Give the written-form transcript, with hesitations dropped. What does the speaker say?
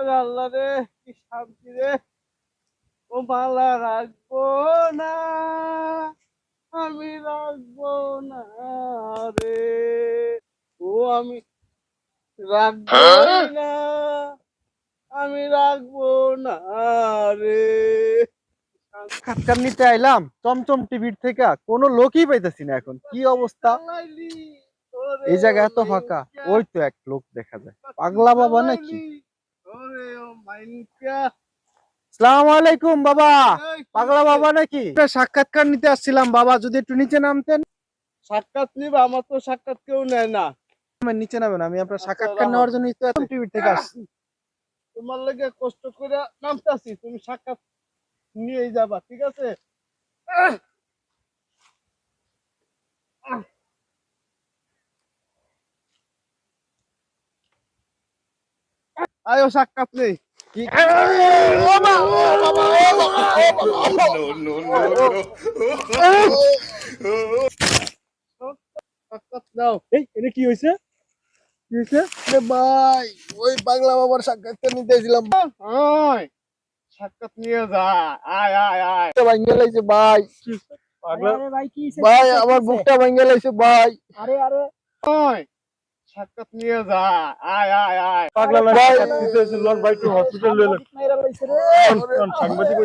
ওরে আল্লাহ রে, কি শান্তি রে। ও মালা রাখবো না, আমি রাখবো না রে। ও আমি রাখবো না, আমি রাখবো না রে। সাক্ষাৎকার নিতে আইলাম চমচম টিভির থেকে, কোনো লোকই পাইতেছি না। এখন কি অবস্থা? চালাইলি ওরে এই জায়গা ও এত ফাঁকা, মাইনকা, ওই তো এক লোক দেখা যায়। পাগলা বাবা নাকি? চালাইলি ওরে ও মাইনকা। আসসালামু আলাইকুম বাবা। এই, কি পাগলা হইছে? বাবা নাকি? একটা সাক্ষাৎকার নিতে আসছিলাম বাবা, যদি একটু নিচে নামতেন। সাক্ষাৎ নিবা? আমার তো সাক্ষাৎ কেউ নেয় না। আমার নিচে নামেন, আমি আপনার আচ্ছা, সাক্ষাৎকার রাহো। নেওয়ার জন্যই তো এত টিভির থেকে আসছি। তোমার লাগে কষ্ট করে নামতাছি, তুমি সাক্ষাৎ নিয়েই যাবা, ঠিক আছে? আহ! আহ! আয়ো সাক্ষাৎ নেই। কি? সাক্ষাৎ নাও। এই এটা কি হয়েছে? কি হয়েছে? আরে ভাই, ওই পাগলা বাবার সাক্ষাৎকার নিতে এসেছিলাম। আয়, সাক্ষাৎ নিয়ে যা। আয় আয় আয়। ভাঙ্গে লাইছে ভাই। পাগলা, ভাই আমার বুকটা ভাঙ্গে লাইছে ভাই। আয়, সাক্ষাৎ নিয়ে যা। আয় আয় আয়। পাগলা ভাই নিতে এসেছিল ভাই, একটু হসপিটাল লইলেন। সাংবাদিক